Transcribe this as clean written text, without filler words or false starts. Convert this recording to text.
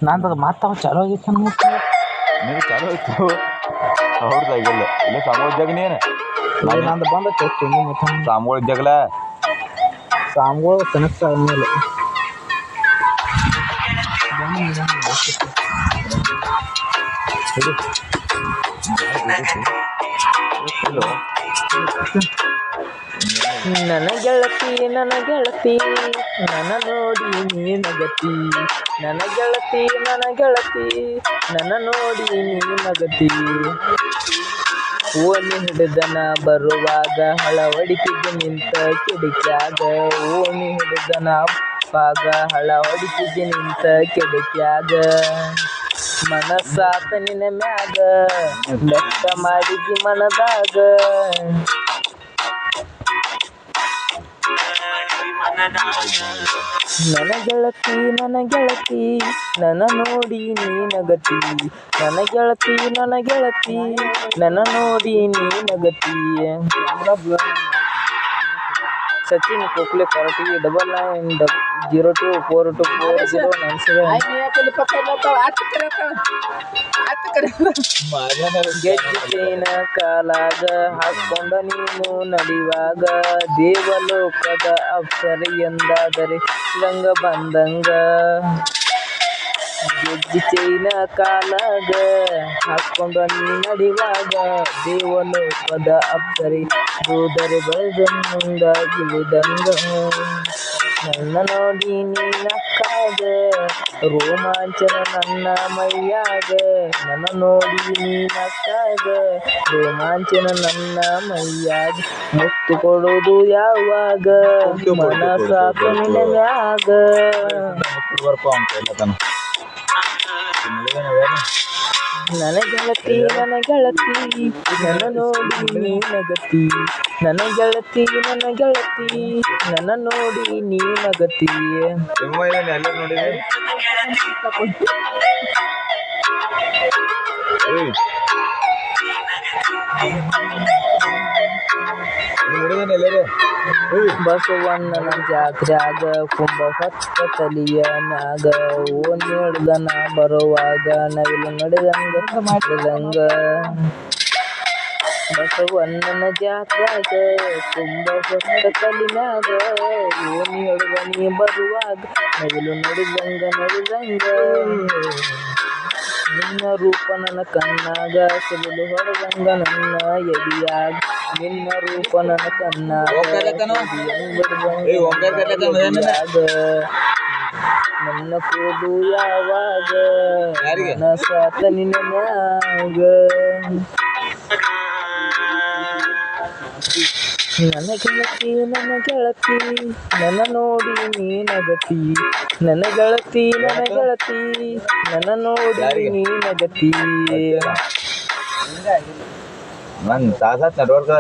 ನಂದು ಮತ್ತೆ ಚಾಲೋ ಆಗಿತ್ತು ನೀನು ಚಾಲು ಆಯ್ತು ಅವ್ರದ್ದಾಗಿಲ್ಲ ಇಲ್ಲ ಸಾಮೂಹಿಕ ಜಗ ನೀನು ನಂದು ಬಂದೈತೆ ತಿಂಡಿ ಮತ್ತೆ ಸಾಮೂಹಿಕ ಜಗಲ ಸಾಮ್ಗಳು ಕನೆಕ್ಟ್ ಆದ್ಮೇಲೆ ನನ್ನ ಗೆಳತಿ ನನ್ನ ನೋಡಿ ನೀ ನಗತಿ ನನ್ನ ಗೆಳತಿ ನನ್ನ ನೋಡಿ ನೀ ನಗತಿ ಓಣಿ ಹಿಡಿದನ ಬರುವಾಗ ಹಳವಡಿಕೆಗೆ ನಿಂತ ಕಿಡಿಕ್ಯಾಗ ಓಣಿ ಹಿಡಿದನ ಬಾಗ ಹಳವಡಿಕೆಗೆ ನಿಂತ ಕಿಡಿಕ್ಯಾಗ ಮನಸ್ಸಾತ ನಿನ್ನ ಮ್ಯಾಗ ಲೆಕ್ಕ ಮಾಡಿದಿ ಮನದಾಗ ನನ್ನ ಗೆಳತಿ ನನ್ನ ನೋಡಿ ನೀ ನಗತಿ ನನ್ನ ಗೆಳತಿ ನನ್ನ ನೋಡಿ ನೀ ನಗತಿ ಸಚಿನ್ ಕೋಕ್ಲೆ ಕರಟಿ 9942402497 ಗೆಜ್ಜಿನ ಕಾಲಾಗ ಹಾಕೊಂಡ ನೀನು ನಡಿವಾಗ ದೇವಲೋಕದ ಅಪ್ಸರೆ ಎಂದಾದರೆ ರಂಗ ಬಂದಂಗ ಗೆಜ್ಜಿ ಚೈನ ಕಾಲಾಗ ಹಾಕೊಂಡ ನೀ ನಡಿವಾಗ ದೇವಲೋಕದ ಅಪ್ಸರೆ ಹೋದರೆ ಬೆಳೆದಂಗಿಳಿದಂಗ ನನ್ನ ನೋಡಿ ನೀ ನಕ್ಕಾಗ ರೋಮಾಂಚನ ನನ್ನ ಮೈಯಾಗ ನನ್ನ ನೋಡಿ ನೀ ನಕ್ಕಾಗ ರೋಮಾಂಚನ ನನ್ನ ಮೈಯಾಗ ಮುತ್ತು ಕೊಡೋದು ಯಾವಾಗ ಮನಸಾತ ನಿನ್ನ ಮ್ಯಾಗ ನನ್ನ ಗೆಳತಿ ನನ್ನ ನೋಡಿ ನೀ ನಗತಿ ನನ್ನ ಗೆಳತಿ ನನ್ನ ನೋಡಿ ನೀ ನಗತಿ ಬಸವಣ್ಣನ ಜಾತ್ರ್ಯಾಗ ಕುಂಭ ಹೊತ್ತ ತಲಿಯ ಮ್ಯಾಗ ಓಣಿ ಹಿಡ್ದನ ಬರುವಾಗ ನವಿಲು ನಡೆದಂಗ ಬಸವಣ್ಣನ ಜಾತ್ರ್ಯಾಗ ಕುಂಭ ಹೊತ್ತ ತಲಿ ಮ್ಯಾಗ ಓಣಿ ಹಿಡ್ದನಿ ಬರುವಾಗ ನವಿಲು ನಡೆದಂಗ ನಿನ್ನ ರೂಪ ನನ್ನ ಕಣ್ಣಾಗ ಸಿಡಿಲು ಹೊಡೆದಂಗ ನನ್ನ ಎದಿಯಾಗ ನಿನ್ನ ರೂಪ ನನ್ನ ಕಣ್ಣಾಗ ನನ್ನ ಕೂದು ಯಾವಾಗ ಮನಸಾತ ನಿನ್ನ ಮ್ಯಾಗ ನನ್ನ ಗೆಳತಿ ನನ್ನ ನೋಡಿ ನೀ ನಗತಿ ನನ್ನ ಗೆಳತಿ ನನ್ನ ನೋಡಿ ನೀ ನಗತಿ ನನ್ನ ತಾಸಾತ್ ನೆಟ್ವರ್ಕ್